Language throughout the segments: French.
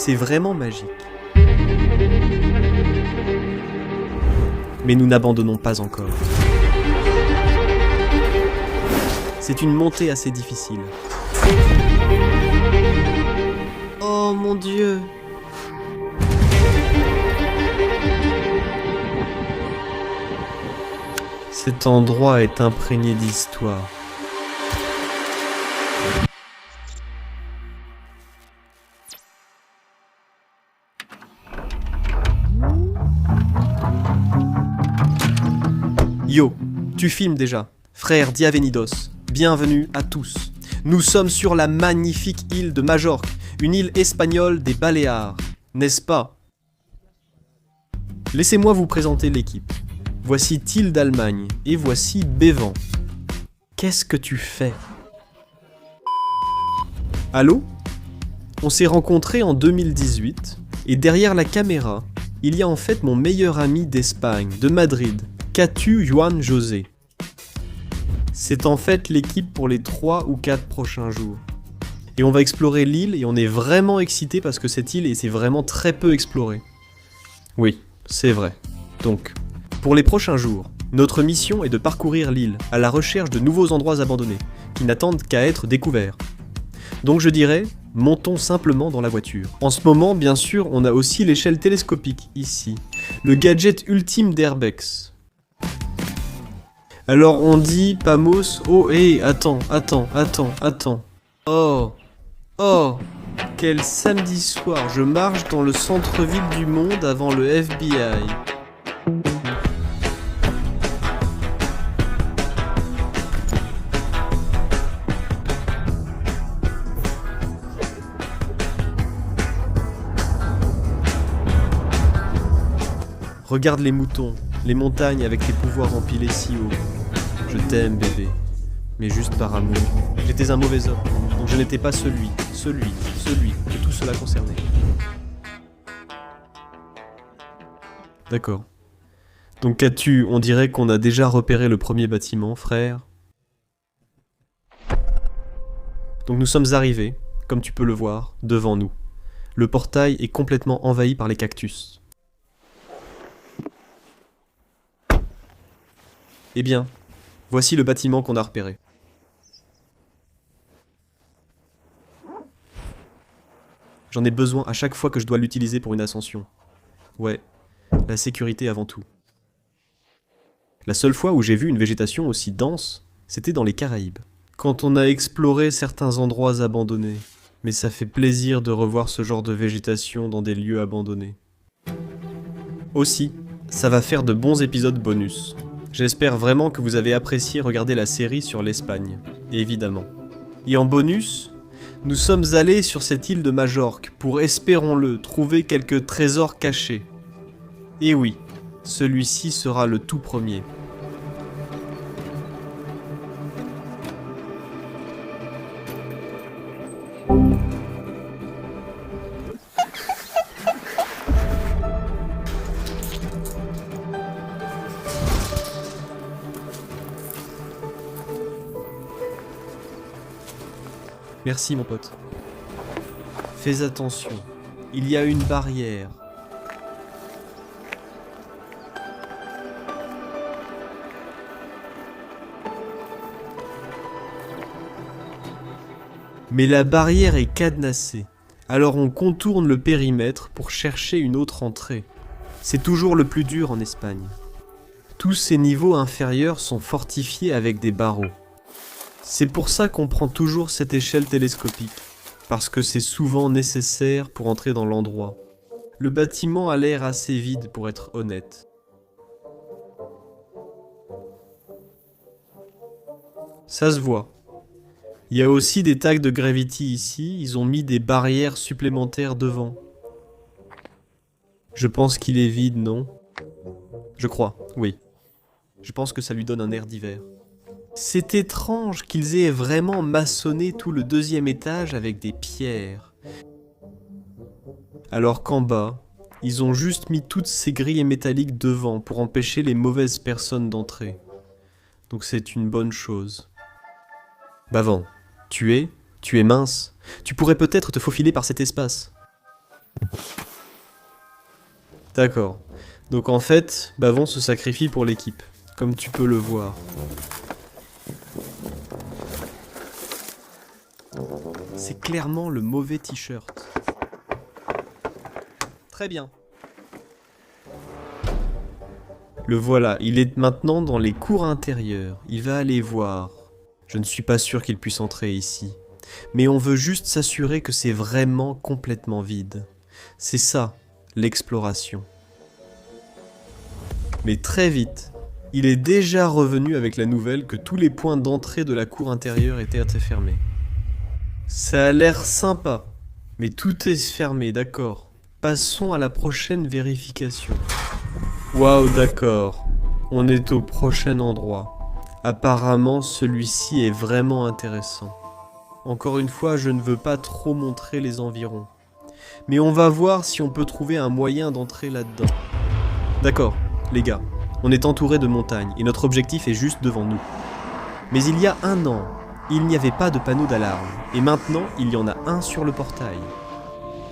C'est vraiment magique. Mais nous n'abandonnons pas encore. C'est une montée assez difficile. Oh mon Dieu! Cet endroit est imprégné d'histoire. Yo, tu filmes déjà. Frère Diavenidos, bienvenue à tous. Nous sommes sur la magnifique île de Majorque, une île espagnole des Baléares, n'est-ce pas? Laissez-moi vous présenter l'équipe. Voici Thiel d'Allemagne et voici Bévan. Qu'est-ce que tu fais? Allô? On s'est rencontrés en 2018 et derrière la caméra, il y a en fait mon meilleur ami d'Espagne, de Madrid, Catu Juan José. C'est en fait l'équipe pour les 3 ou 4 prochains jours. Et on va explorer l'île et on est vraiment excités parce que cette île c'est vraiment très peu explorée. Oui, c'est vrai. Donc, pour les prochains jours, notre mission est de parcourir l'île à la recherche de nouveaux endroits abandonnés qui n'attendent qu'à être découverts. Donc je dirais, montons simplement dans la voiture. En ce moment, bien sûr, on a aussi l'échelle télescopique ici, le gadget ultime d'Airbex. Alors on dit, Pamos, oh hé, attends. Oh, quel samedi soir, je marche dans le centre-ville du monde avant le FBI. Regarde les moutons, les montagnes avec les pouvoirs empilés si haut. Je t'aime bébé, mais juste par amour. J'étais un mauvais homme, donc je n'étais pas celui que tout cela concernait. D'accord. Donc qu'as-tu? On dirait qu'on a déjà repéré le premier bâtiment, frère. Donc nous sommes arrivés, comme tu peux le voir, devant nous. Le portail est complètement envahi par les cactus. Eh bien, voici le bâtiment qu'on a repéré. J'en ai besoin à chaque fois que je dois l'utiliser pour une ascension. Ouais, la sécurité avant tout. La seule fois où j'ai vu une végétation aussi dense, c'était dans les Caraïbes. Quand on a exploré certains endroits abandonnés. Mais ça fait plaisir de revoir ce genre de végétation dans des lieux abandonnés. Aussi, ça va faire de bons épisodes bonus. J'espère vraiment que vous avez apprécié regarder la série sur l'Espagne, évidemment. Et en bonus, nous sommes allés sur cette île de Majorque pour, espérons-le, trouver quelques trésors cachés. Et oui, celui-ci sera le tout premier. Merci mon pote. Fais attention, il y a une barrière. Mais la barrière est cadenassée, alors on contourne le périmètre pour chercher une autre entrée. C'est toujours le plus dur en Espagne. Tous ces niveaux inférieurs sont fortifiés avec des barreaux. C'est pour ça qu'on prend toujours cette échelle télescopique, parce que c'est souvent nécessaire pour entrer dans l'endroit. Le bâtiment a l'air assez vide pour être honnête. Ça se voit. Il y a aussi des tags de gravity ici, ils ont mis des barrières supplémentaires devant. Je pense qu'il est vide, non? Je crois, oui. Je pense que ça lui donne un air d'hiver. C'est étrange qu'ils aient vraiment maçonné tout le 2e étage avec des pierres. Alors qu'en bas, ils ont juste mis toutes ces grilles métalliques devant pour empêcher les mauvaises personnes d'entrer. Donc c'est une bonne chose. Bévan, tu es mince. Tu pourrais peut-être te faufiler par cet espace. D'accord. Donc en fait, Bavon se sacrifie pour l'équipe, comme tu peux le voir. C'est clairement le mauvais t-shirt. Très bien. Le voilà, il est maintenant dans les cours intérieures. Il va aller voir. Je ne suis pas sûr qu'il puisse entrer ici. Mais on veut juste s'assurer que c'est vraiment complètement vide. C'est ça, l'exploration. Mais très vite, il est déjà revenu avec la nouvelle que tous les points d'entrée de la cour intérieure étaient fermés. Ça a l'air sympa, mais tout est fermé, d'accord. Passons à la prochaine vérification. Waouh, d'accord. On est au prochain endroit. Apparemment, celui-ci est vraiment intéressant. Encore une fois, je ne veux pas trop montrer les environs. Mais on va voir si on peut trouver un moyen d'entrer là-dedans. D'accord, les gars. On est entouré de montagnes et notre objectif est juste devant nous. Mais il y a un an, il n'y avait pas de panneau d'alarme. Et maintenant, il y en a un sur le portail.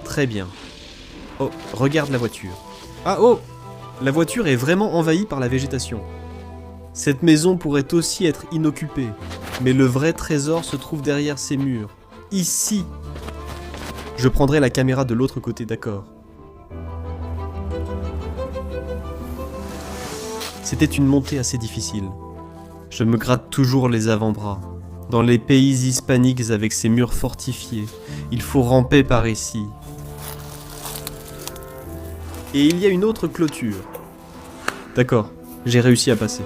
Très bien. Oh, regarde la voiture. Ah oh! La voiture est vraiment envahie par la végétation. Cette maison pourrait aussi être inoccupée, mais le vrai trésor se trouve derrière ces murs. Ici! Je prendrai la caméra de l'autre côté, d'accord. C'était une montée assez difficile. Je me gratte toujours les avant-bras. Dans les pays hispaniques avec ces murs fortifiés, il faut ramper par ici. Et il y a une autre clôture. D'accord, j'ai réussi à passer.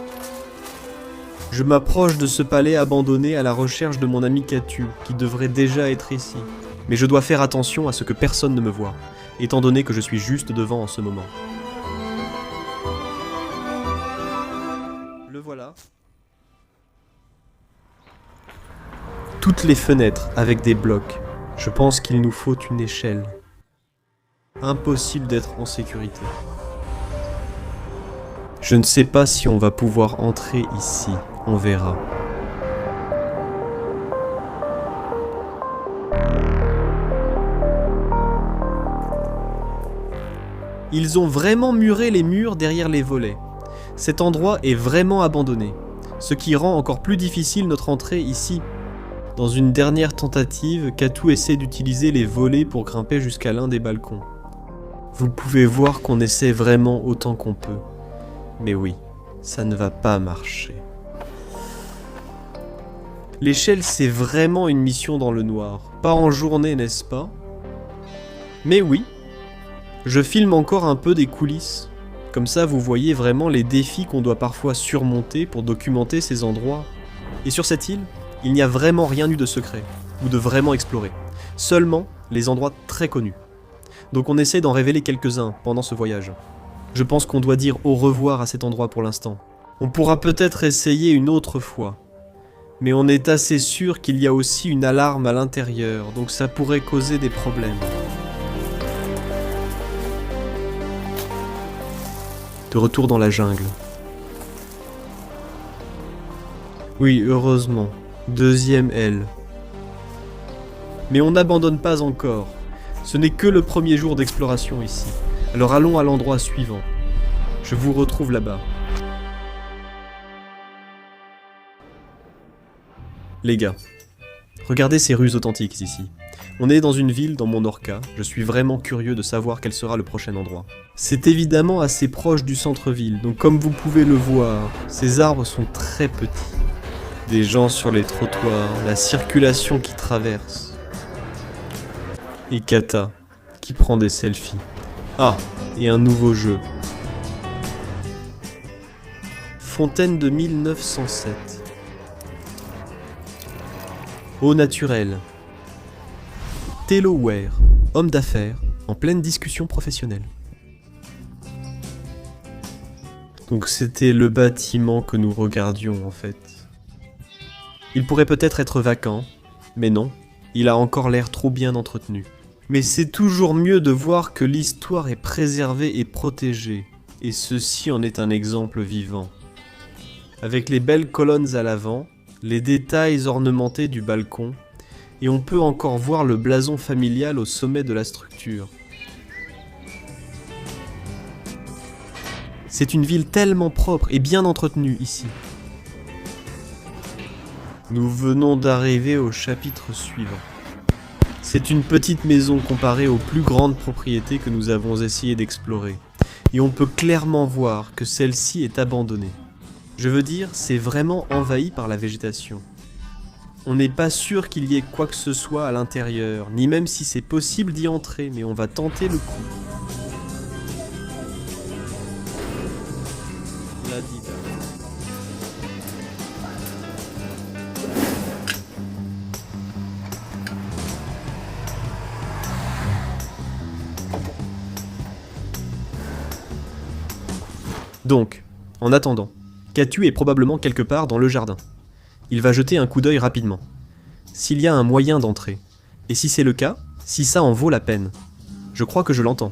Je m'approche de ce palais abandonné à la recherche de mon ami Katu, qui devrait déjà être ici. Mais je dois faire attention à ce que personne ne me voie, étant donné que je suis juste devant en ce moment. Le voilà. Toutes les fenêtres avec des blocs. Je pense qu'il nous faut une échelle. Impossible d'être en sécurité. Je ne sais pas si on va pouvoir entrer ici, on verra. Ils ont vraiment muré les murs derrière les volets. Cet endroit est vraiment abandonné, ce qui rend encore plus difficile notre entrée ici. Dans une dernière tentative, Katu essaie d'utiliser les volets pour grimper jusqu'à l'un des balcons. Vous pouvez voir qu'on essaie vraiment autant qu'on peut. Mais oui, ça ne va pas marcher. L'échelle, c'est vraiment une mission dans le noir. Pas en journée, n'est-ce pas? Mais oui, je filme encore un peu des coulisses. Comme ça, vous voyez vraiment les défis qu'on doit parfois surmonter pour documenter ces endroits. Et sur cette île, il n'y a vraiment rien eu de secret, ou de vraiment exploré. Seulement les endroits très connus. Donc on essaie d'en révéler quelques-uns pendant ce voyage. Je pense qu'on doit dire au revoir à cet endroit pour l'instant. On pourra peut-être essayer une autre fois. Mais on est assez sûr qu'il y a aussi une alarme à l'intérieur, donc ça pourrait causer des problèmes. De retour dans la jungle. Oui, heureusement. Deuxième aile. Mais on n'abandonne pas encore. Ce n'est que le premier jour d'exploration ici. Alors allons à l'endroit suivant. Je vous retrouve là-bas. Les gars, regardez ces rues authentiques ici. On est dans une ville dans mon Orca, je suis vraiment curieux de savoir quel sera le prochain endroit. C'est évidemment assez proche du centre-ville, donc comme vous pouvez le voir, ces arbres sont très petits. Des gens sur les trottoirs, la circulation qui traverse. Et Kata, qui prend des selfies. Ah, et un nouveau jeu. Fontaine de 1907. Eau naturelle. Teloware, homme d'affaires, en pleine discussion professionnelle. Donc c'était le bâtiment que nous regardions en fait. Il pourrait peut-être être vacant, mais non, il a encore l'air trop bien entretenu. Mais c'est toujours mieux de voir que l'histoire est préservée et protégée, et ceci en est un exemple vivant. Avec les belles colonnes à l'avant, les détails ornementés du balcon, et on peut encore voir le blason familial au sommet de la structure. C'est une ville tellement propre et bien entretenue ici. Nous venons d'arriver au chapitre suivant. C'est une petite maison comparée aux plus grandes propriétés que nous avons essayé d'explorer. Et on peut clairement voir que celle-ci est abandonnée. Je veux dire, c'est vraiment envahi par la végétation. On n'est pas sûr qu'il y ait quoi que ce soit à l'intérieur, ni même si c'est possible d'y entrer, mais on va tenter le coup. La diva. Donc, en attendant, Katu est probablement quelque part dans le jardin. Il va jeter un coup d'œil rapidement. S'il y a un moyen d'entrer, et si c'est le cas, si ça en vaut la peine. Je crois que je l'entends.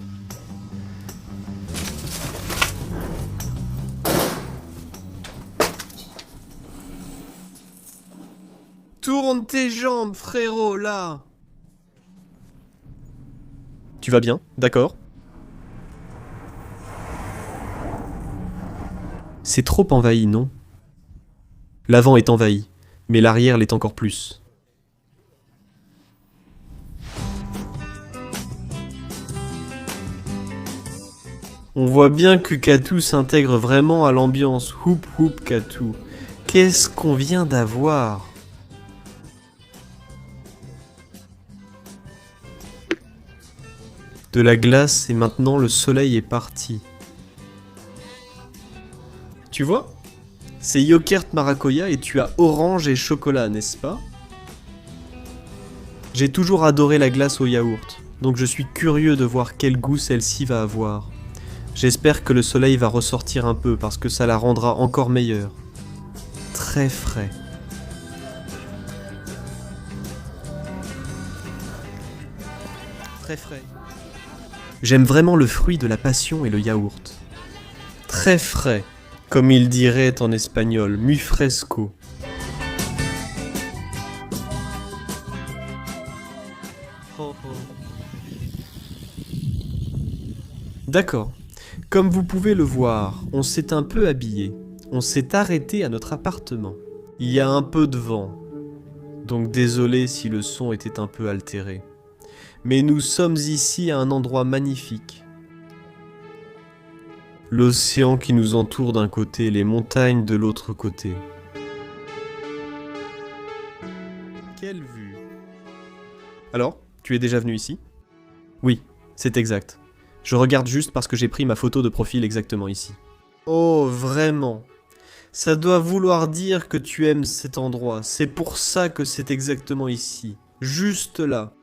Tourne tes jambes, frérot, là! Tu vas bien, d'accord? C'est trop envahi, non? L'avant est envahi, mais l'arrière l'est encore plus. On voit bien que Katu s'intègre vraiment à l'ambiance. Hoop hoop Katu. Qu'est-ce qu'on vient d'avoir? De la glace et maintenant le soleil est parti. Tu vois? C'est Yogurt Maracuya et tu as orange et chocolat, n'est-ce pas? J'ai toujours adoré la glace au yaourt, donc je suis curieux de voir quel goût celle-ci va avoir. J'espère que le soleil va ressortir un peu parce que ça la rendra encore meilleure. Très frais. Très frais. J'aime vraiment le fruit de la passion et le yaourt. Très frais. Comme il dirait en espagnol, muy fresco. D'accord. Comme vous pouvez le voir, on s'est un peu habillé. On s'est arrêté à notre appartement. Il y a un peu de vent. Donc désolé si le son était un peu altéré. Mais nous sommes ici à un endroit magnifique. L'océan qui nous entoure d'un côté, les montagnes de l'autre côté. Quelle vue! Alors, tu es déjà venu ici? Oui, c'est exact. Je regarde juste parce que j'ai pris ma photo de profil exactement ici. Oh, vraiment? Ça doit vouloir dire que tu aimes cet endroit. C'est pour ça que c'est exactement ici. Juste là.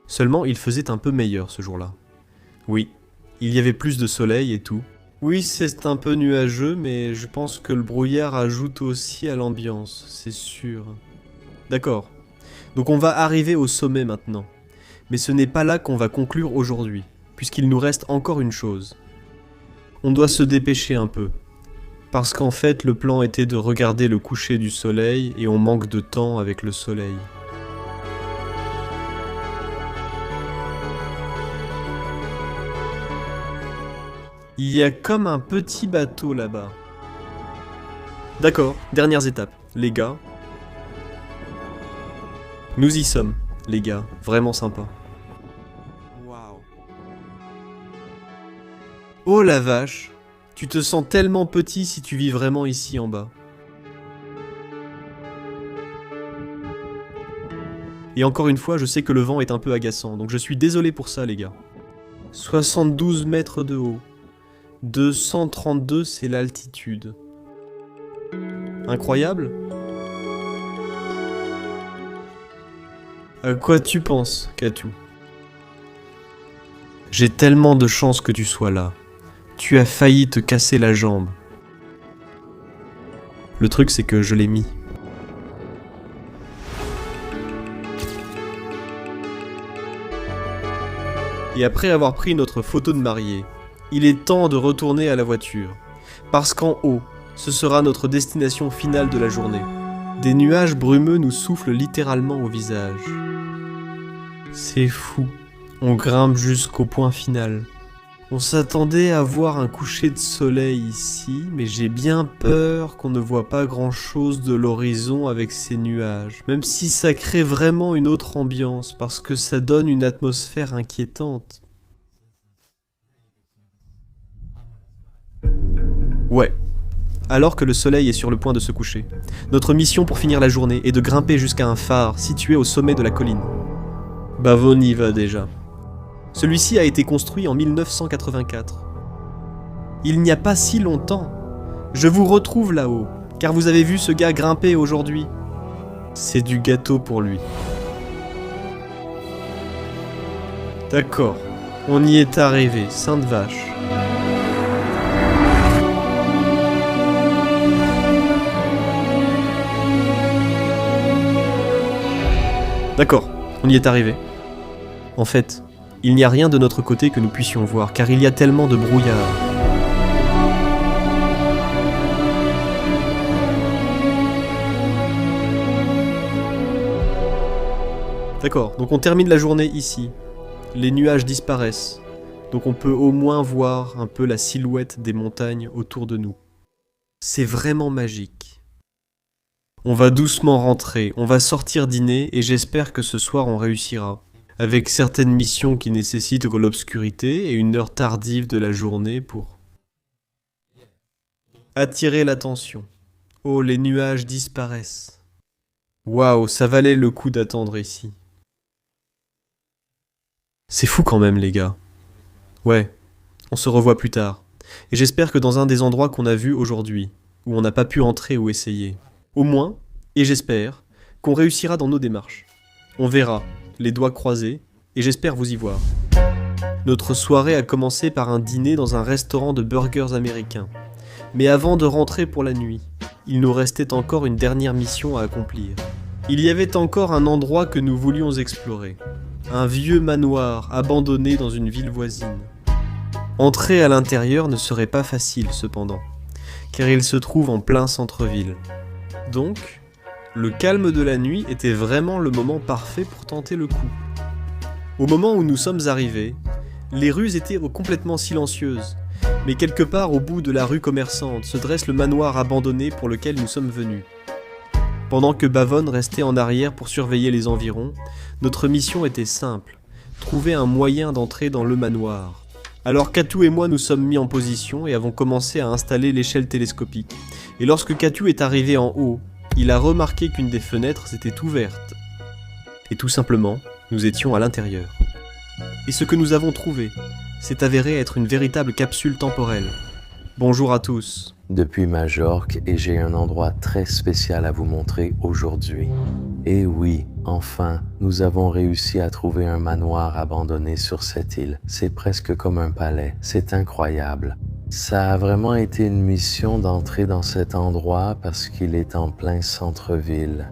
Seulement, il faisait un peu meilleur ce jour-là. Oui, il y avait plus de soleil et tout. Oui, c'est un peu nuageux, mais je pense que le brouillard ajoute aussi à l'ambiance, c'est sûr. D'accord. Donc on va arriver au sommet maintenant. Mais ce n'est pas là qu'on va conclure aujourd'hui, puisqu'il nous reste encore une chose. On doit se dépêcher un peu. Parce qu'en fait, le plan était de regarder le coucher du soleil, et on manque de temps avec le soleil. Il y a comme un petit bateau là-bas. D'accord, dernières étapes, les gars. Nous y sommes, les gars, vraiment sympa. Waouh. Oh la vache, tu te sens tellement petit si tu vis vraiment ici en bas. Et encore une fois, je sais que le vent est un peu agaçant, donc je suis désolé pour ça les gars. 72 mètres de haut. 232, c'est l'altitude. Incroyable? À quoi tu penses, Katu? J'ai tellement de chance que tu sois là. Tu as failli te casser la jambe. Le truc, c'est que je l'ai mis. Et après avoir pris notre photo de mariée, il est temps de retourner à la voiture. Parce qu'en haut, ce sera notre destination finale de la journée. Des nuages brumeux nous soufflent littéralement au visage. C'est fou. On grimpe jusqu'au point final. On s'attendait à voir un coucher de soleil ici, mais j'ai bien peur qu'on ne voit pas grand-chose de l'horizon avec ces nuages, même si ça crée vraiment une autre ambiance, parce que ça donne une atmosphère inquiétante. Ouais. Alors que le soleil est sur le point de se coucher, notre mission pour finir la journée est de grimper jusqu'à un phare situé au sommet de la colline. Bavon y va déjà. Celui-ci a été construit en 1984. Il n'y a pas si longtemps. Je vous retrouve là-haut, car vous avez vu ce gars grimper aujourd'hui. C'est du gâteau pour lui. D'accord, on y est arrivé, sainte vache. D'accord, on y est arrivé. En fait, il n'y a rien de notre côté que nous puissions voir, car il y a tellement de brouillard. D'accord, donc on termine la journée ici. Les nuages disparaissent, donc on peut au moins voir un peu la silhouette des montagnes autour de nous. C'est vraiment magique. On va doucement rentrer, on va sortir dîner et j'espère que ce soir on réussira. Avec certaines missions qui nécessitent l'obscurité et une heure tardive de la journée pour attirer l'attention. Oh, les nuages disparaissent. Waouh, ça valait le coup d'attendre ici. C'est fou quand même, les gars. Ouais, on se revoit plus tard. Et j'espère que dans un des endroits qu'on a vus aujourd'hui, où on n'a pas pu entrer ou essayer. Au moins, et j'espère, qu'on réussira dans nos démarches. On verra, les doigts croisés, et j'espère vous y voir. Notre soirée a commencé par un dîner dans un restaurant de burgers américains. Mais avant de rentrer pour la nuit, il nous restait encore une dernière mission à accomplir. Il y avait encore un endroit que nous voulions explorer. Un vieux manoir abandonné dans une ville voisine. Entrer à l'intérieur ne serait pas facile cependant, car il se trouve en plein centre-ville. Donc, le calme de la nuit était vraiment le moment parfait pour tenter le coup. Au moment où nous sommes arrivés, les rues étaient complètement silencieuses, mais quelque part au bout de la rue commerçante se dresse le manoir abandonné pour lequel nous sommes venus. Pendant que Bavon restait en arrière pour surveiller les environs, notre mission était simple, trouver un moyen d'entrer dans le manoir. Alors Katou et moi nous sommes mis en position et avons commencé à installer l'échelle télescopique. Et lorsque Katou est arrivé en haut, il a remarqué qu'une des fenêtres était ouverte. Et tout simplement, nous étions à l'intérieur. Et ce que nous avons trouvé s'est avéré être une véritable capsule temporelle. Bonjour à tous. Depuis Majorque et j'ai un endroit très spécial à vous montrer aujourd'hui. Et oui, enfin, nous avons réussi à trouver un manoir abandonné sur cette île. C'est presque comme un palais, c'est incroyable. Ça a vraiment été une mission d'entrer dans cet endroit parce qu'il est en plein centre-ville.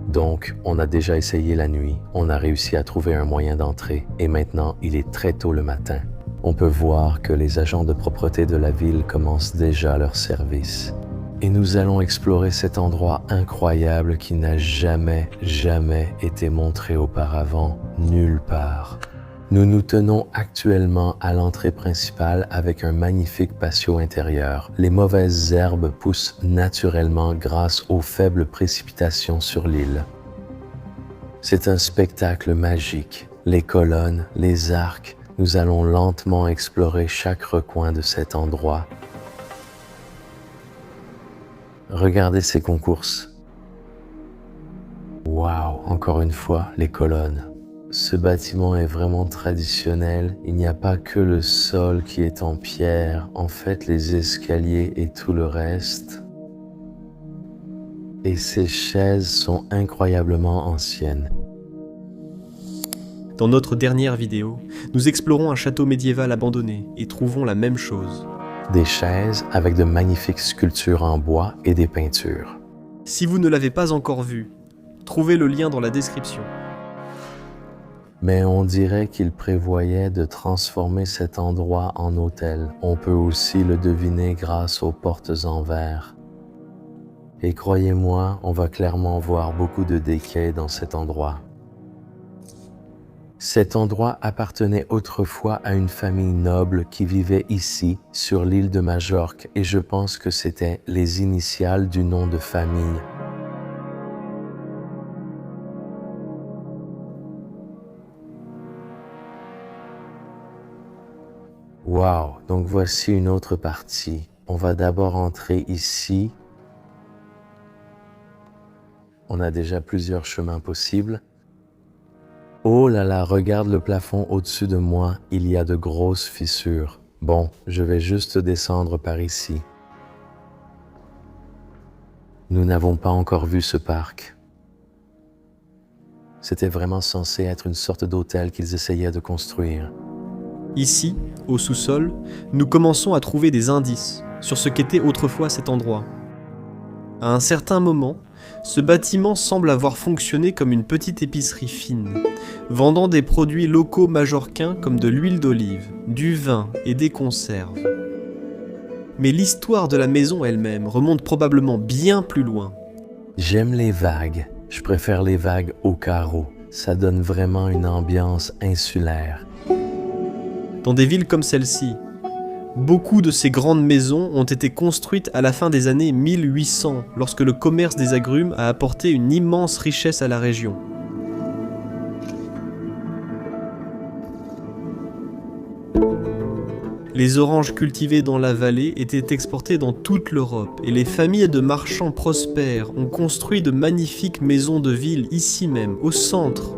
Donc, on a déjà essayé la nuit, on a réussi à trouver un moyen d'entrer et maintenant il est très tôt le matin. On peut voir que les agents de propreté de la ville commencent déjà leur service. Et nous allons explorer cet endroit incroyable qui n'a jamais été montré auparavant, nulle part. Nous nous tenons actuellement à l'entrée principale avec un magnifique patio intérieur. Les mauvaises herbes poussent naturellement grâce aux faibles précipitations sur l'île. C'est un spectacle magique. Les colonnes, les arcs, nous allons lentement explorer chaque recoin de cet endroit. Regardez ces concours. Waouh, encore une fois, les colonnes. Ce bâtiment est vraiment traditionnel. Il n'y a pas que le sol qui est en pierre. En fait, les escaliers et tout le reste. Et ces chaises sont incroyablement anciennes. Dans notre dernière vidéo, nous explorons un château médiéval abandonné et trouvons la même chose. Des chaises avec de magnifiques sculptures en bois et des peintures. Si vous ne l'avez pas encore vu, trouvez le lien dans la description. Mais on dirait qu'il prévoyait de transformer cet endroit en hôtel. On peut aussi le deviner grâce aux portes en verre. Et croyez-moi, on va clairement voir beaucoup de déquets dans cet endroit. Cet endroit appartenait autrefois à une famille noble qui vivait ici, sur l'île de Majorque, et je pense que c'était les initiales du nom de famille. Wow, donc voici une autre partie. On va d'abord entrer ici. On a déjà plusieurs chemins possibles. Oh là là, regarde le plafond au-dessus de moi, il y a de grosses fissures. Bon, je vais juste descendre par ici. Nous n'avons pas encore vu ce parc. C'était vraiment censé être une sorte d'hôtel qu'ils essayaient de construire. Ici, au sous-sol, nous commençons à trouver des indices sur ce qu'était autrefois cet endroit. À un certain moment, ce bâtiment semble avoir fonctionné comme une petite épicerie fine, vendant des produits locaux majorquins comme de l'huile d'olive, du vin et des conserves. Mais l'histoire de la maison elle-même remonte probablement bien plus loin. J'aime les vagues. Je préfère les vagues au carreau. Ça donne vraiment une ambiance insulaire. Dans des villes comme celle-ci, beaucoup de ces grandes maisons ont été construites à la fin des années 1800, lorsque le commerce des agrumes a apporté une immense richesse à la région. Les oranges cultivées dans la vallée étaient exportées dans toute l'Europe et les familles de marchands prospères ont construit de magnifiques maisons de ville ici même, au centre.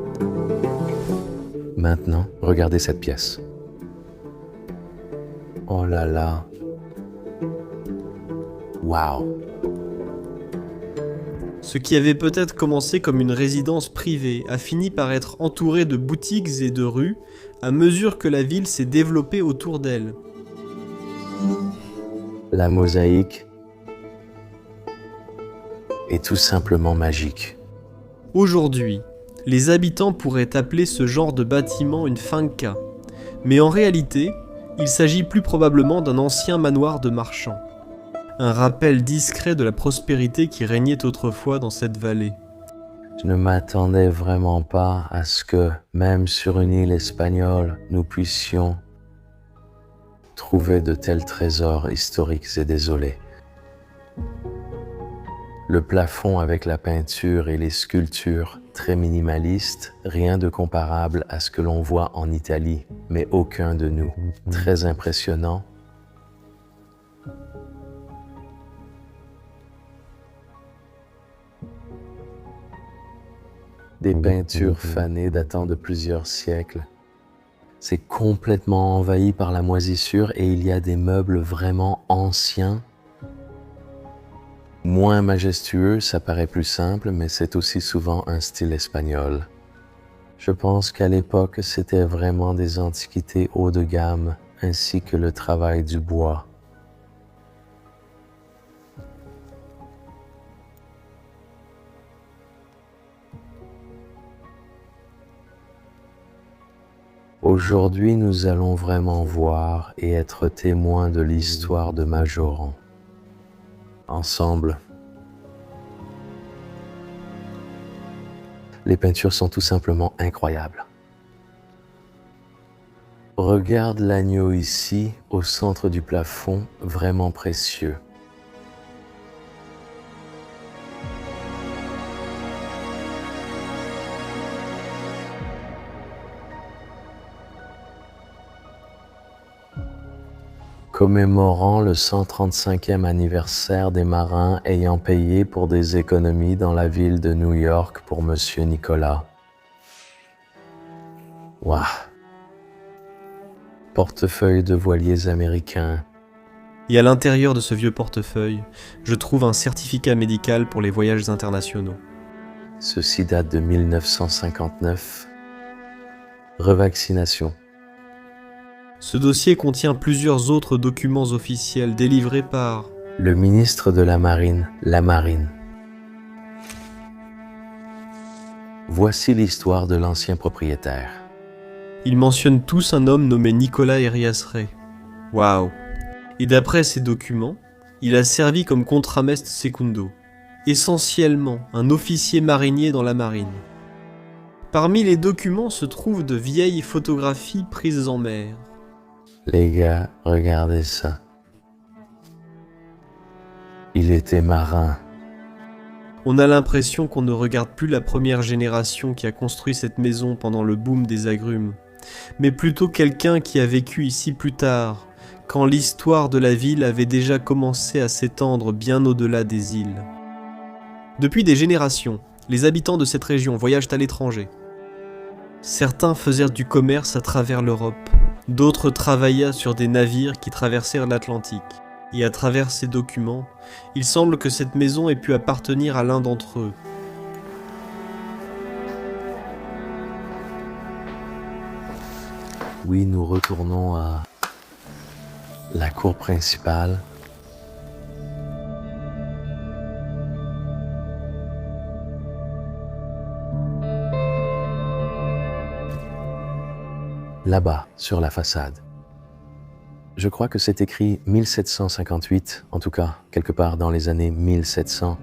Maintenant, regardez cette pièce. Oh là là. Wow. Ce qui avait peut-être commencé comme une résidence privée a fini par être entouré de boutiques et de rues à mesure que la ville s'est développée autour d'elle. La mosaïque est tout simplement magique. Aujourd'hui, les habitants pourraient appeler ce genre de bâtiment une finca, mais en réalité, il s'agit plus probablement d'un ancien manoir de marchands. Un rappel discret de la prospérité qui régnait autrefois dans cette vallée. Je ne m'attendais vraiment pas à ce que, même sur une île espagnole, nous puissions trouver de tels trésors historiques et désolés. Le plafond avec la peinture et les sculptures très minimalistes, rien de comparable à ce que l'on voit en Italie, mais aucun de nous. Très impressionnant. Des peintures fanées datant de plusieurs siècles. C'est complètement envahi par la moisissure et il y a des meubles vraiment anciens. Moins majestueux, ça paraît plus simple, mais c'est aussi souvent un style espagnol. Je pense qu'à l'époque, c'était vraiment des antiquités haut de gamme, ainsi que le travail du bois. Aujourd'hui, nous allons vraiment voir et être témoins de l'histoire de Majoran. Ensemble. Les peintures sont tout simplement incroyables. Regarde l'agneau ici, au centre du plafond, vraiment précieux. Commémorant le 135e anniversaire des marins ayant payé pour des économies dans la ville de New York pour Monsieur Nicolas. Waouh! Portefeuille de voiliers américains. Et à l'intérieur de ce vieux portefeuille, je trouve un certificat médical pour les voyages internationaux. Ceci date de 1959. Revaccination. Ce dossier contient plusieurs autres documents officiels délivrés par le ministre de la Marine, la Marine. Voici l'histoire de l'ancien propriétaire. Ils mentionnent tous un homme nommé Nicolas Eriasrey. Waouh! Et d'après ces documents, il a servi comme contramestre secundo, essentiellement un officier marinier dans la marine. Parmi les documents se trouvent de vieilles photographies prises en mer. Les gars, regardez ça. Il était marin. On a l'impression qu'on ne regarde plus la première génération qui a construit cette maison pendant le boom des agrumes, mais plutôt quelqu'un qui a vécu ici plus tard, quand l'histoire de la ville avait déjà commencé à s'étendre bien au-delà des îles. Depuis des générations, les habitants de cette région voyagent à l'étranger. Certains faisèrent du commerce à travers l'Europe, d'autres travaillèrent sur des navires qui traversèrent l'Atlantique. Et à travers ces documents, il semble que cette maison ait pu appartenir à l'un d'entre eux. Oui, nous retournons à la cour principale. Là-bas, sur la façade. Je crois que c'est écrit 1758, en tout cas, quelque part dans les années 1700.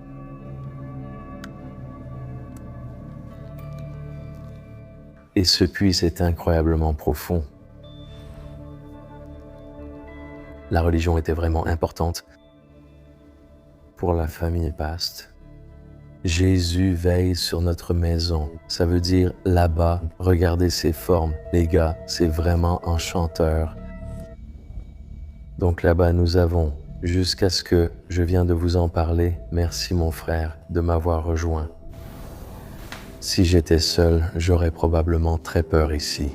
Et ce puits est incroyablement profond. La religion était vraiment importante pour la famille Past. Jésus veille sur notre maison. Ça veut dire là-bas, regardez ces formes. Les gars, c'est vraiment enchanteur. Donc là-bas, nous avons, jusqu'à ce que je viens de vous en parler, merci mon frère de m'avoir rejoint. Si j'étais seul, j'aurais probablement très peur ici.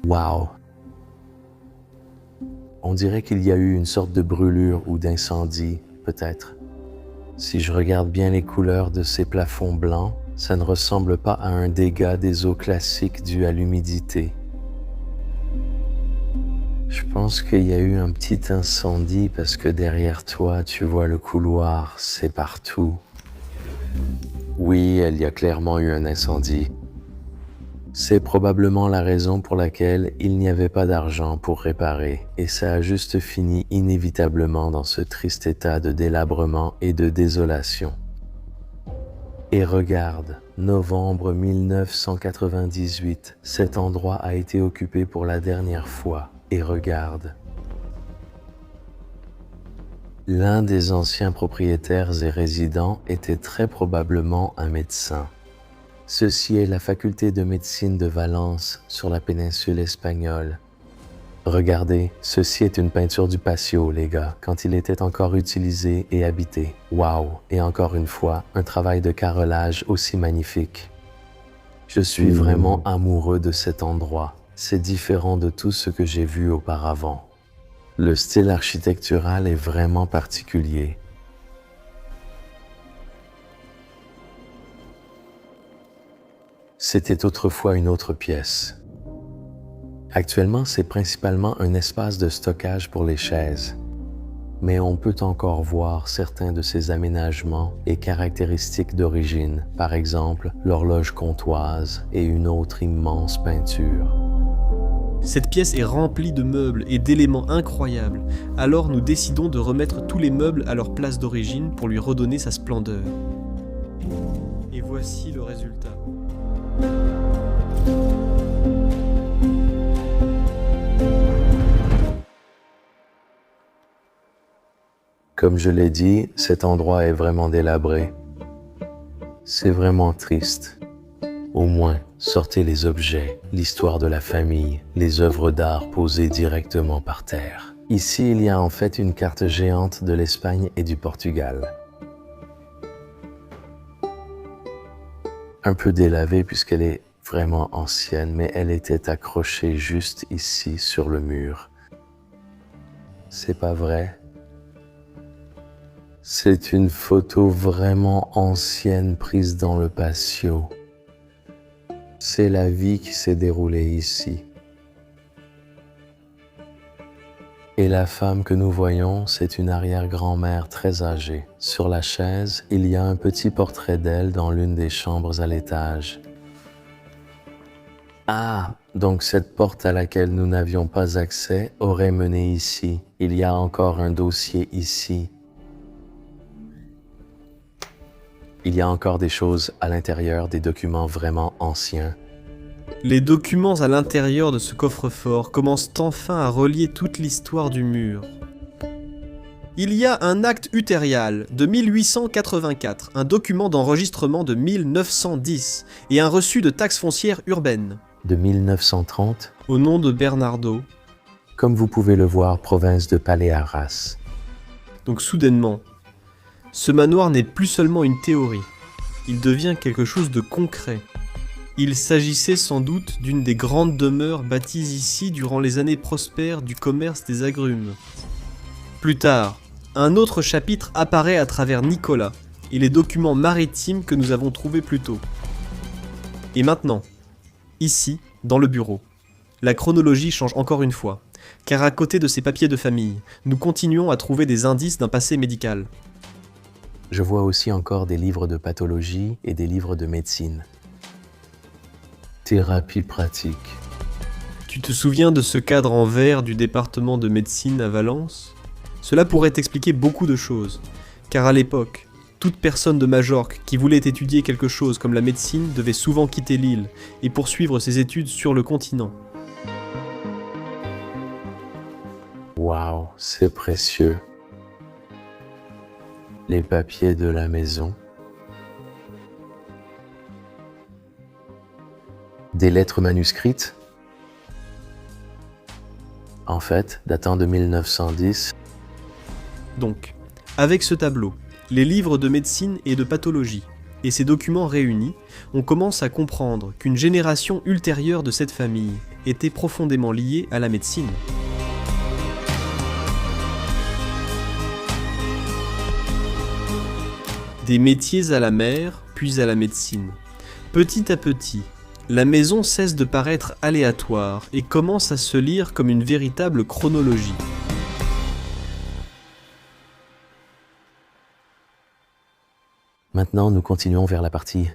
Wow! On dirait qu'il y a eu une sorte de brûlure ou d'incendie, peut-être. Si je regarde bien les couleurs de ces plafonds blancs, ça ne ressemble pas à un dégât des eaux classiques dû à l'humidité. Je pense qu'il y a eu un petit incendie parce que derrière toi, tu vois le couloir, c'est partout. Oui, il y a clairement eu un incendie. C'est probablement la raison pour laquelle il n'y avait pas d'argent pour réparer, et ça a juste fini inévitablement dans ce triste état de délabrement et de désolation. Et regarde, novembre 1998, cet endroit a été occupé pour la dernière fois, et regarde. L'un des anciens propriétaires et résidents était très probablement un médecin. Ceci est la faculté de médecine de Valence sur la péninsule espagnole. Regardez, ceci est une peinture du patio, les gars, quand il était encore utilisé et habité. Waouh! Et encore une fois, un travail de carrelage aussi magnifique. Je suis vraiment amoureux de cet endroit. C'est différent de tout ce que j'ai vu auparavant. Le style architectural est vraiment particulier. C'était autrefois une autre pièce. Actuellement, c'est principalement un espace de stockage pour les chaises. Mais on peut encore voir certains de ces aménagements et caractéristiques d'origine, par exemple l'horloge comptoise et une autre immense peinture. Cette pièce est remplie de meubles et d'éléments incroyables, alors nous décidons de remettre tous les meubles à leur place d'origine pour lui redonner sa splendeur. Et voici le résultat. Comme je l'ai dit, cet endroit est vraiment délabré. C'est vraiment triste. Au moins, sortez les objets, l'histoire de la famille, les œuvres d'art posées directement par terre. Ici, il y a en fait une carte géante de l'Espagne et du Portugal. Un peu délavée puisqu'elle est vraiment ancienne, mais elle était accrochée juste ici sur le mur. C'est pas vrai? C'est une photo vraiment ancienne prise dans le patio. C'est la vie qui s'est déroulée ici. Et la femme que nous voyons, c'est une arrière-grand-mère très âgée. Sur la chaise, il y a un petit portrait d'elle dans l'une des chambres à l'étage. Ah, Donc cette porte à laquelle nous n'avions pas accès aurait mené ici. Il y a encore un dossier ici. Il y a encore des choses à l'intérieur, des documents vraiment anciens. Les documents à l'intérieur de ce coffre-fort commencent enfin à relier toute l'histoire du mur. Il y a un acte utérial de 1884, un document d'enregistrement de 1910 et un reçu de taxe foncière urbaine. De 1930, Au nom de Bernardo. comme vous pouvez le voir, province de Palais-Arras. Donc soudainement, ce manoir n'est plus seulement une théorie, il devient quelque chose de concret. Il s'agissait sans doute d'une des grandes demeures bâties ici durant les années prospères du commerce des agrumes. Plus tard, un autre chapitre apparaît à travers Nicolas et les documents maritimes que nous avons trouvés plus tôt. Et maintenant, ici, dans le bureau, la chronologie change encore une fois, car à côté de ces papiers de famille, nous continuons à trouver des indices d'un passé médical. Je vois aussi encore des livres de pathologie et des livres de médecine. Thérapie pratique. Tu te souviens de ce cadre en verre du département de médecine à Valence ? Cela pourrait expliquer beaucoup de choses, car à l'époque, toute personne de Majorque qui voulait étudier quelque chose comme la médecine devait souvent quitter l'île et poursuivre ses études sur le continent. Waouh, c'est précieux. Les papiers de la maison. Des lettres manuscrites. En fait, datant de 1910. Donc, avec ce tableau, les livres de médecine et de pathologie, et ces documents réunis, on commence à comprendre qu'une génération ultérieure de cette famille était profondément liée à la médecine. Des métiers à la mer, puis à la médecine. Petit à petit, la maison cesse de paraître aléatoire et commence à se lire comme une véritable chronologie. Maintenant, nous continuons vers la partie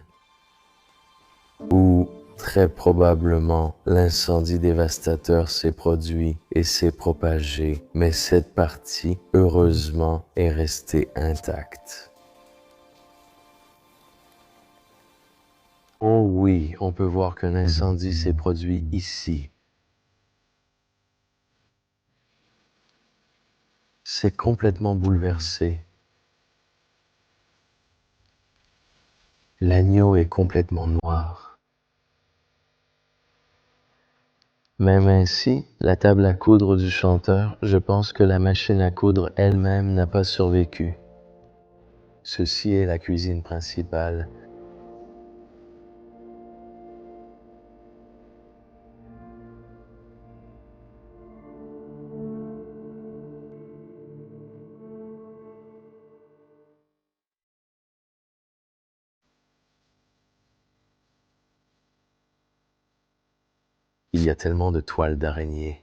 où, très probablement, l'incendie dévastateur s'est produit et s'est propagé, mais cette partie, heureusement, est restée intacte. Oh oui, on peut voir qu'un incendie s'est produit ici. C'est complètement bouleversé. L'agneau est complètement noir. Même ainsi, la table à coudre du chanteur, je pense que la machine à coudre elle-même n'a pas survécu. Ceci est la cuisine principale. Il y a tellement de toiles d'araignée.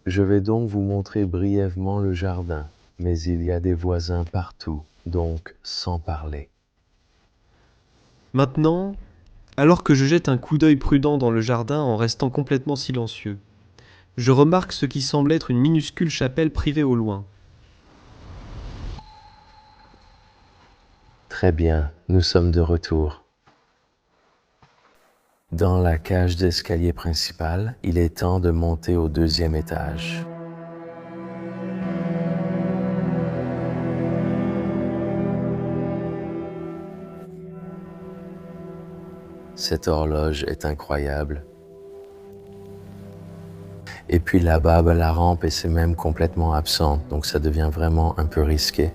Je vais donc vous montrer brièvement le jardin, mais il y a des voisins partout, donc sans parler. Maintenant, alors que je jette un coup d'œil prudent dans le jardin en restant complètement silencieux, je remarque ce qui semble être une minuscule chapelle privée au loin. Très bien, nous sommes de retour. Dans la cage d'escalier principale, il est temps de monter au deuxième étage. Cette horloge est incroyable. Et puis là-bas, la rampe est même complètement absente, donc ça devient vraiment un peu risqué.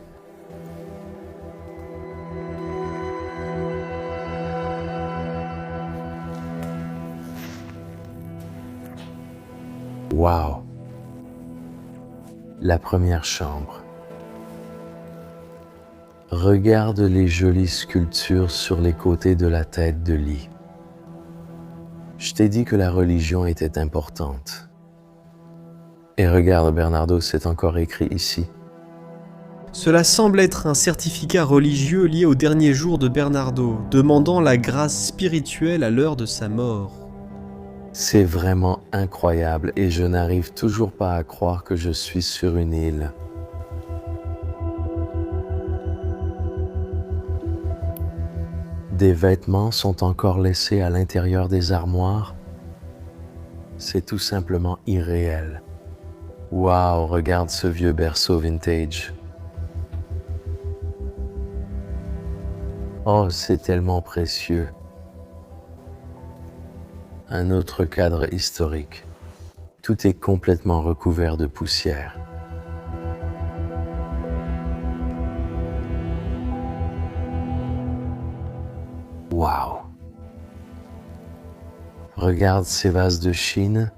Wow! La première chambre. Regarde les jolies sculptures sur les côtés de la tête de lit. Je t'ai dit que la religion était importante. Et regarde, Bernardo, c'est encore écrit ici. Cela semble être un certificat religieux lié au dernier jour de Bernardo, demandant la grâce spirituelle à l'heure de sa mort. C'est vraiment incroyable et je n'arrive toujours pas à croire que je suis sur une île. Des vêtements sont encore laissés à l'intérieur des armoires. C'est tout simplement irréel. Waouh, regarde ce vieux berceau vintage. Oh, c'est tellement précieux. Un autre cadre historique. Tout est complètement recouvert de poussière. Waouh! Regarde ces vases de Chine.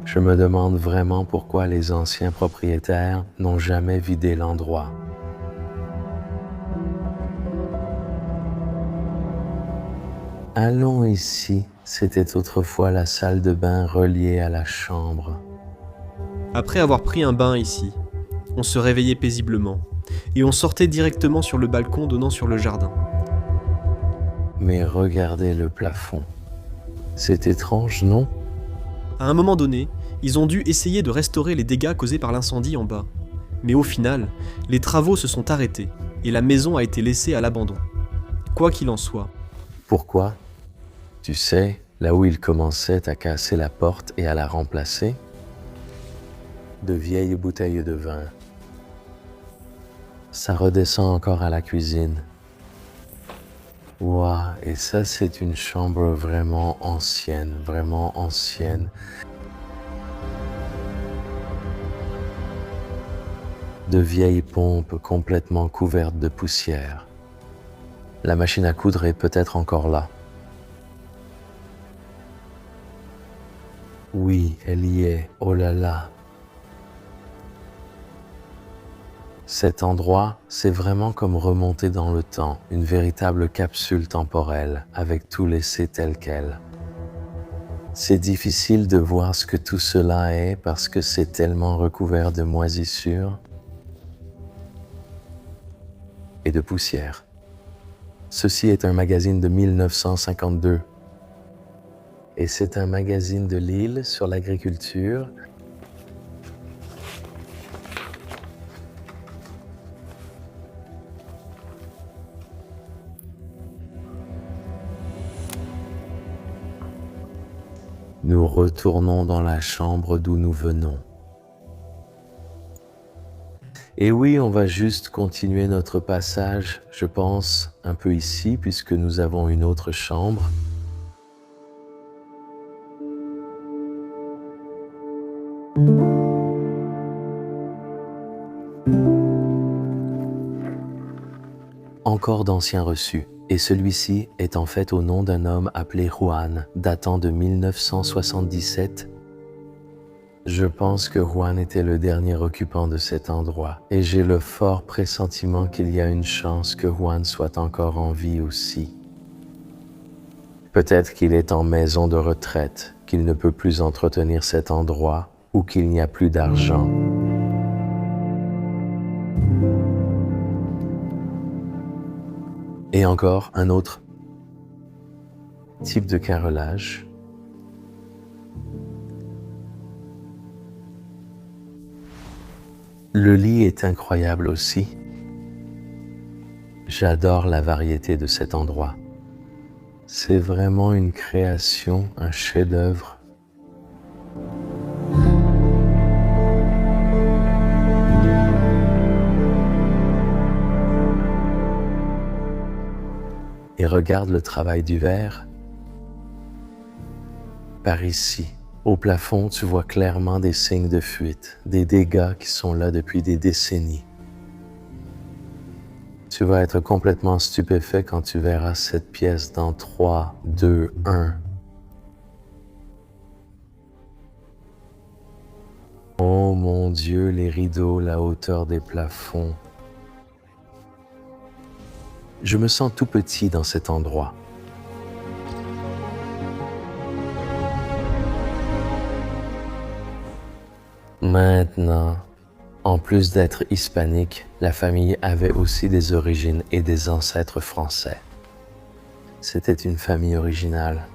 Je me demande vraiment pourquoi les anciens propriétaires n'ont jamais vidé l'endroit. Allons ici, c'était autrefois la salle de bain reliée à la chambre. Après avoir pris un bain ici, on se réveillait paisiblement, et on sortait directement sur le balcon donnant sur le jardin. Mais regardez le plafond. C'est étrange, non? À un moment donné, ils ont dû essayer de restaurer les dégâts causés par l'incendie en bas. Mais au final, les travaux se sont arrêtés, et la maison a été laissée à l'abandon. Quoi qu'il en soit. Pourquoi? Tu sais, là où ils commençaient à casser la porte et à la remplacer, de vieilles bouteilles de vin. Ça redescend encore à la cuisine. Ouah, et ça c'est une chambre vraiment ancienne, vraiment ancienne. De vieilles pompes complètement couvertes de poussière. La machine à coudre est peut-être encore là. Oui, elle y est, oh là là. Cet endroit, c'est vraiment comme remonter dans le temps, une véritable capsule temporelle, avec tout laissé tel quel. C'est difficile de voir ce que tout cela est parce que c'est tellement recouvert de moisissures et de poussière. Ceci est un magazine de 1952 et c'est un magazine de Lille sur l'agriculture. Nous retournons dans la chambre d'où nous venons. Et oui, on va juste continuer notre passage, je pense, un peu ici, puisque nous avons une autre chambre. Encore d'anciens reçus, et celui-ci est en fait au nom d'un homme appelé Juan, datant de 1977. Je pense que Juan était le dernier occupant de cet endroit, et j'ai le fort pressentiment qu'il y a une chance que Juan soit encore en vie aussi. Peut-être qu'il est en maison de retraite, qu'il ne peut plus entretenir cet endroit, ou qu'il n'y a plus d'argent. Et encore un autre type de carrelage. Le lit est incroyable aussi. J'adore la variété de cet endroit. C'est vraiment une création, un chef-d'œuvre. Et regarde le travail du verre. Par ici, au plafond, tu vois clairement des signes de fuite, des dégâts qui sont là depuis des décennies. Tu vas être complètement stupéfait quand tu verras cette pièce dans 3, 2, 1. Oh mon Dieu, les rideaux, la hauteur des plafonds. Je me sens tout petit dans cet endroit. Maintenant, en plus d'être hispanique, la famille avait aussi des origines et des ancêtres français. C'était une famille originale.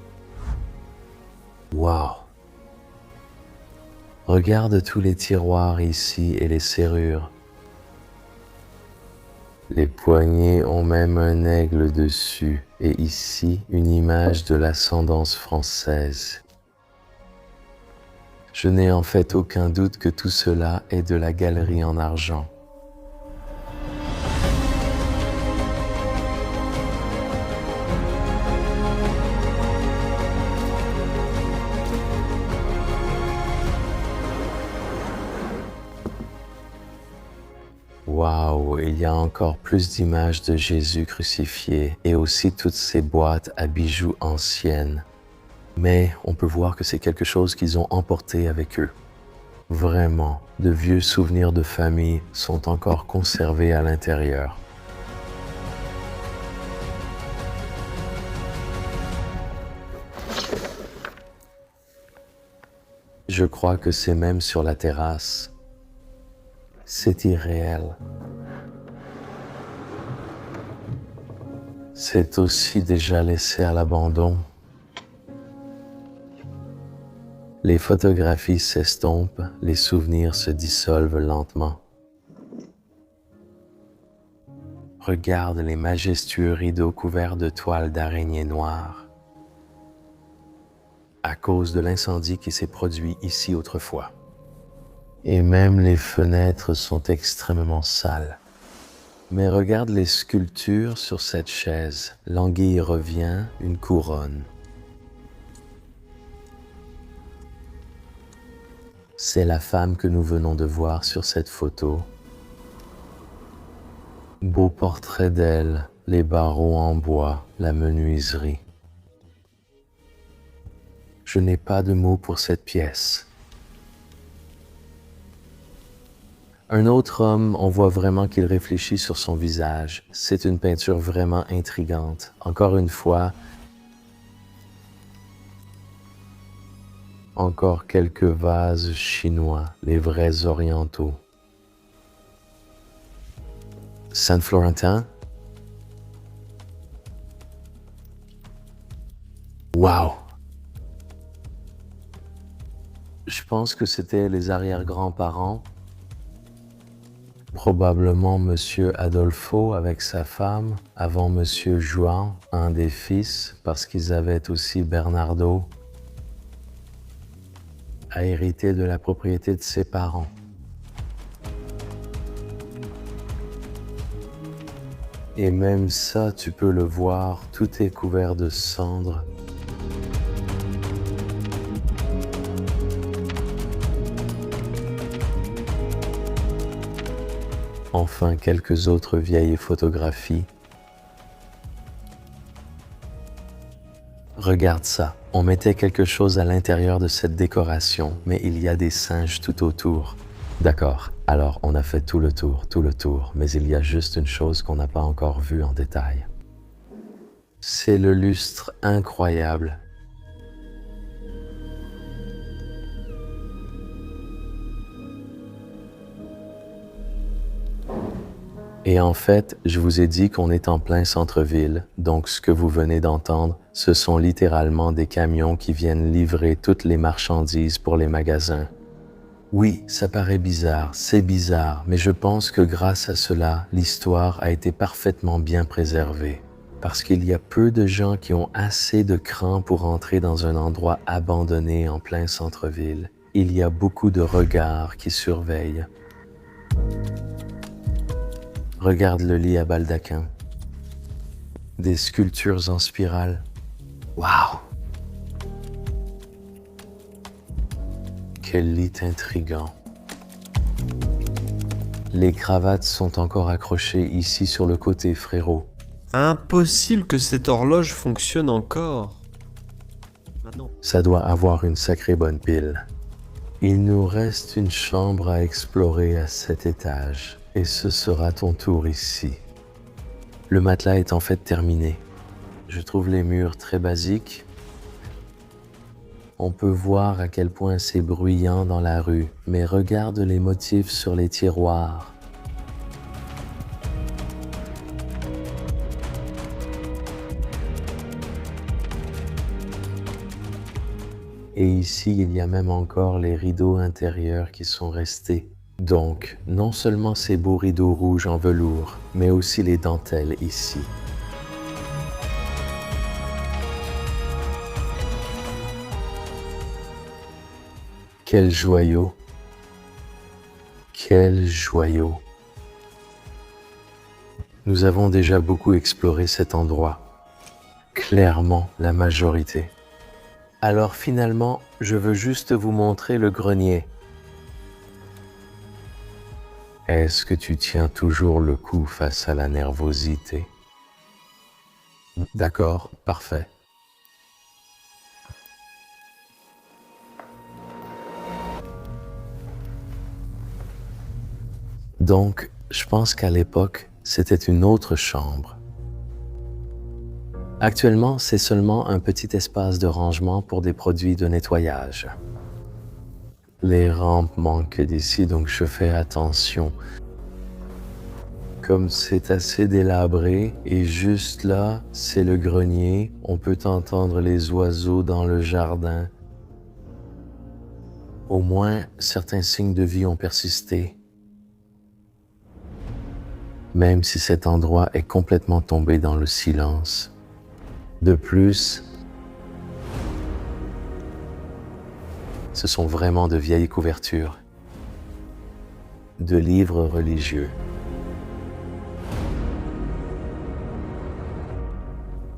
Wow! Regarde tous les tiroirs ici et les serrures. Les poignées ont même un aigle dessus et ici une image de l'ascendance française. Je n'ai en fait aucun doute que tout cela est de la galerie en argent. Waouh, il y a encore plus d'images de Jésus crucifié et aussi toutes ces boîtes à bijoux anciennes. Mais on peut voir que c'est quelque chose qu'ils ont emporté avec eux. Vraiment, de vieux souvenirs de famille sont encore conservés à l'intérieur. Je crois que c'est même sur la terrasse. C'est irréel. C'est aussi déjà laissé à l'abandon. Les photographies s'estompent, les souvenirs se dissolvent lentement. Regarde les majestueux rideaux couverts de toiles d'araignées noires. À cause de l'incendie qui s'est produit ici autrefois. Et même les fenêtres sont extrêmement sales. Mais regarde les sculptures sur cette chaise. L'anguille revient, une couronne. C'est la femme que nous venons de voir sur cette photo. Beau portrait d'elle, les barreaux en bois, la menuiserie. Je n'ai pas de mots pour cette pièce. Un autre homme, on voit vraiment qu'il réfléchit sur son visage. C'est une peinture vraiment intrigante. Encore une fois, encore quelques vases chinois, les vrais orientaux. Saint-Florentin? Wow! Je pense que c'était les arrière-grands-parents. Probablement Monsieur Adolfo avec sa femme, avant Monsieur Juan, un des fils, parce qu'ils avaient aussi Bernardo, a hérité de la propriété de ses parents. Et même ça, tu peux le voir, tout est couvert de cendres. Enfin, quelques autres vieilles photographies. Regarde ça, on mettait quelque chose à l'intérieur de cette décoration, mais il y a des singes tout autour. D'accord, alors on a fait tout le tour, mais il y a juste une chose qu'on n'a pas encore vue en détail. C'est le lustre incroyable. Et en fait, je vous ai dit qu'on est en plein centre-ville, donc ce que vous venez d'entendre, ce sont littéralement des camions qui viennent livrer toutes les marchandises pour les magasins. Oui, ça paraît bizarre, c'est bizarre, mais je pense que grâce à cela, l'histoire a été parfaitement bien préservée. Parce qu'il y a peu de gens qui ont assez de cran pour entrer dans un endroit abandonné en plein centre-ville. Il y a beaucoup de regards qui surveillent. Regarde le lit à baldaquin. Des sculptures en spirale. Waouh! Quel lit intrigant. Les cravates sont encore accrochées ici sur le côté, frérot. Impossible que cette horloge fonctionne encore. Maintenant. Ça doit avoir une sacrée bonne pile. Il nous reste une chambre à explorer à cet étage. Et ce sera ton tour ici. Le matelas est en fait terminé. Je trouve les murs très basiques. On peut voir à quel point c'est bruyant dans la rue, mais regarde les motifs sur les tiroirs. Et ici, il y a même encore les rideaux intérieurs qui sont restés. Donc, non seulement ces beaux rideaux rouges en velours, mais aussi les dentelles ici. Quel joyau! Quel joyau! Nous avons déjà beaucoup exploré cet endroit. Clairement, la majorité. Alors finalement, je veux juste vous montrer le grenier. Est-ce que tu tiens toujours le coup face à la nervosité? D'accord, parfait. Donc, je pense qu'à l'époque, c'était une autre chambre. Actuellement, c'est seulement un petit espace de rangement pour des produits de nettoyage. Les rampes manquent d'ici, donc je fais attention. Comme c'est assez délabré et juste là, c'est le grenier, on peut entendre les oiseaux dans le jardin. Au moins, certains signes de vie ont persisté. Même si cet endroit est complètement tombé dans le silence. De plus, ce sont vraiment de vieilles couvertures, de livres religieux.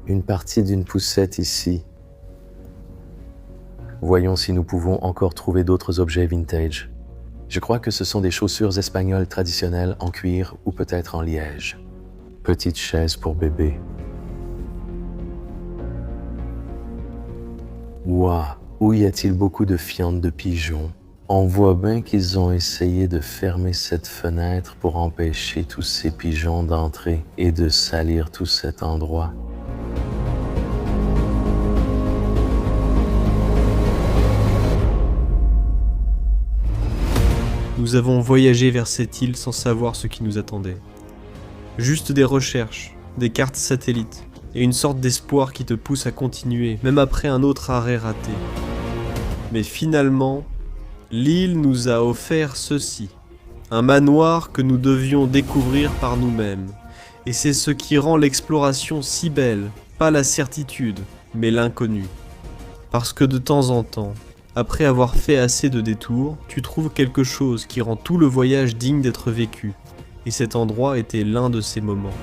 Une partie d'une poussette ici. Voyons si nous pouvons encore trouver d'autres objets vintage. Je crois que ce sont des chaussures espagnoles traditionnelles en cuir ou peut-être en liège. Petite chaise pour bébé. Ouah, où y a-t-il beaucoup de fientes de pigeons? On voit bien qu'ils ont essayé de fermer cette fenêtre pour empêcher tous ces pigeons d'entrer et de salir tout cet endroit. Nous avons voyagé vers cette île sans savoir ce qui nous attendait. Juste des recherches, des cartes satellites, et une sorte d'espoir qui te pousse à continuer, même après un autre arrêt raté. Mais finalement, l'île nous a offert ceci. Un manoir que nous devions découvrir par nous-mêmes. Et c'est ce qui rend l'exploration si belle, pas la certitude, mais l'inconnu. Parce que de temps en temps, après avoir fait assez de détours, tu trouves quelque chose qui rend tout le voyage digne d'être vécu. Et cet endroit était l'un de ces moments.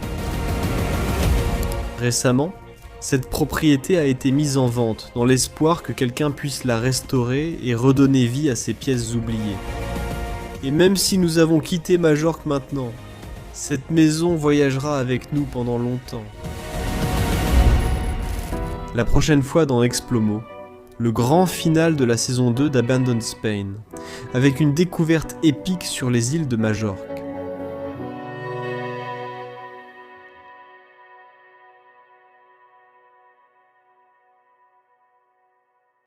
Récemment, cette propriété a été mise en vente dans l'espoir que quelqu'un puisse la restaurer et redonner vie à ces pièces oubliées. Et même si nous avons quitté Majorque maintenant, cette maison voyagera avec nous pendant longtemps. La prochaine fois dans Explomo, le grand final de la saison 2 d'Abandoned Spain, avec une découverte épique sur les îles de Majorque.